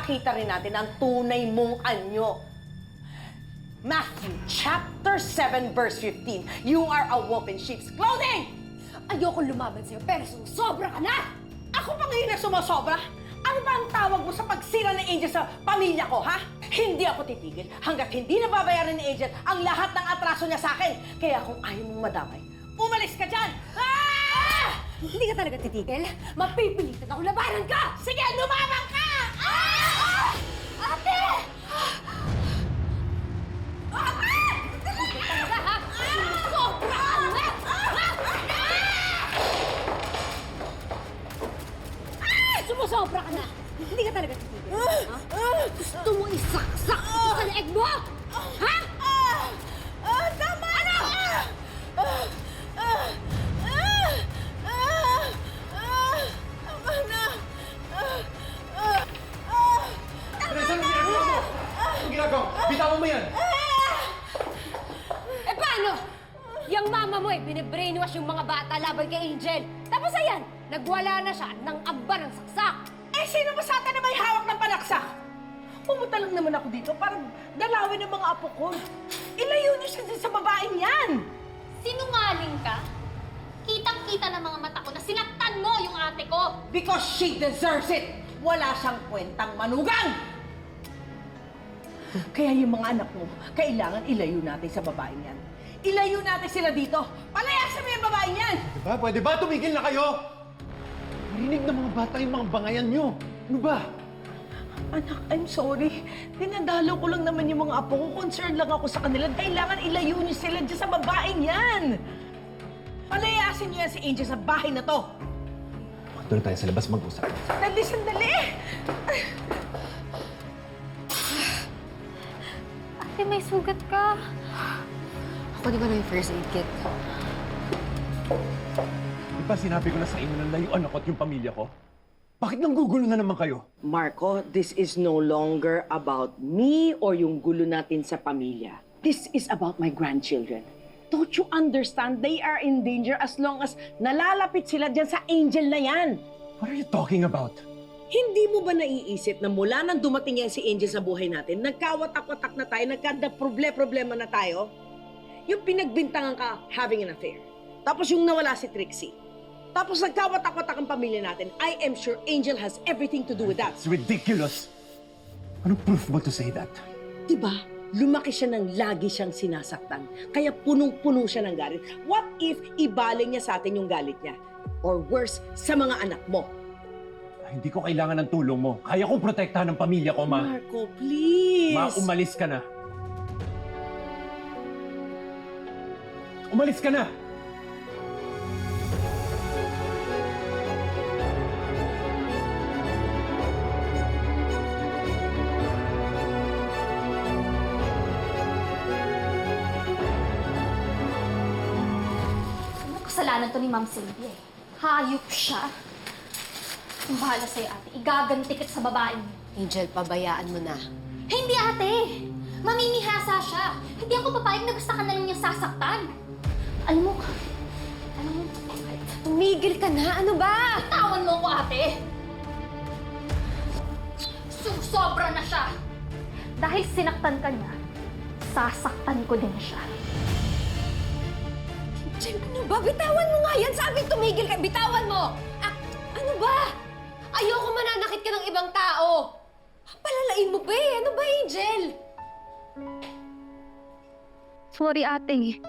makita rin natin ang tunay mong anyo. Matthew chapter 7 verse 15. You are a wolf in sheep's clothing! Ayoko lumaban sa'yo, pero sumusobra ka na! Ako pa ngayon na sumasobra? Ano ba ang tawag mo sa pagsira ng Angel sa pamilya ko, ha? Hindi ako titigil hanggat hindi nababayaran ni Angel ang lahat ng atraso niya sa akin. Kaya kung ayaw mong madamay, umalis ka dyan! Ah! Hindi ka talaga titigil? Mapipilitan ako labanan ka! Sige, lumabang ka! Ah! Ate! Sobra! Sumusobra ka na! Hindi ka talaga titigil? Ha? Gusto mo isaksak ito sa leeg mo? Ha? Tama na! Tama na! Teresa, anong ginagawa mo? Anong ginagawa? Bitawan mo yan! Eh paano? Yung mama mo binibrainwash yung mga bata laban kay Angel. Tapos ayan, nagwala na siya ng amba ng saksak. Eh, sino ba sa atin na may hawak ng panaksak? Pumunta lang naman ako dito para dalawin ang mga apo ko. Ilayo niyo siya din sa babaeng yan! Sinungaling ka? Kitang-kita ng mga mata ko na sinaktan mo yung ate ko! Because she deserves it! Wala siyang kwentang manugang! Kaya yung mga anak mo, kailangan ilayo natin sa babaeng yan. Ilayo natin sila dito! Palayasin mo yung babaeng yan! Diba? Pwede ba? Tumigil na kayo! Marinig ng mga bata yung mga bangayan nyo. Ano ba? Anak, I'm sorry. Dinadalo ko lang naman yung mga apo ko. Concerned lang ako sa kanila. Kailangan ilayo niyo sila dyan sa babaeng yan! Palayasin niyo yan si Angel sa bahay na to! Doon tayo sa labas mag-usap. Sandali, sandali! Ate, may sugat ka. Ako di ba na yung first aid kit? Di ba sinabi ko na sa inyo na layuan ako at yung pamilya ko? Bakit nang gugulo na naman kayo? Marco, this is no longer about me or yung gulo natin sa pamilya. This is about my grandchildren. Don't you understand? They are in danger as long as nalalapit sila dyan sa Angel na yan. What are you talking about? Hindi mo ba naiisip na mula nang dumating yan si Angel sa buhay natin, nagkawatak-watak na tayo, nagkanda-problema na tayo? Yung pinagbintangan ka having an affair. Tapos yung nawala si Trixie. Tapos nagkawatak-watak ang pamilya natin. I am sure Angel has everything to do with that. It's ridiculous. Anong proof mo to say that? Diba? Lumaki siya ng lagi siyang sinasaktan. Kaya punong-puno siya ng galit. What if ibaling niya sa atin yung galit niya? Or worse, sa mga anak mo? Hindi ko kailangan ng tulong mo. Kaya kong protektahan ng pamilya ko, Ma. Marco, please! Ma, umalis ka na. Umalis ka na! Ano kasalanan to ni Ma'am Sylvia eh? Hayop siya. Kung bahala sa'yo, ate, igaganti kita sa babaeng yun. Angel, pabayaan mo na. Hindi, ate! Mamimihasa siya. Hindi ako papayag na gusto ka na lang niyang sasaktan. Alam mo, Tumigil ka na! Ano ba? bitawan mo ko, ate! Sobra na siya! Dahil sinaktan ka niya, sasaktan ko din siya. Angel, ano ba? Bitawan mo nga yan! Sabi tumigil ka! Bitawan mo! Ano ba? Ayoko mananakit ka ng ibang tao! Palalain mo ba eh? Ano ba, Angel? Sorry, ate.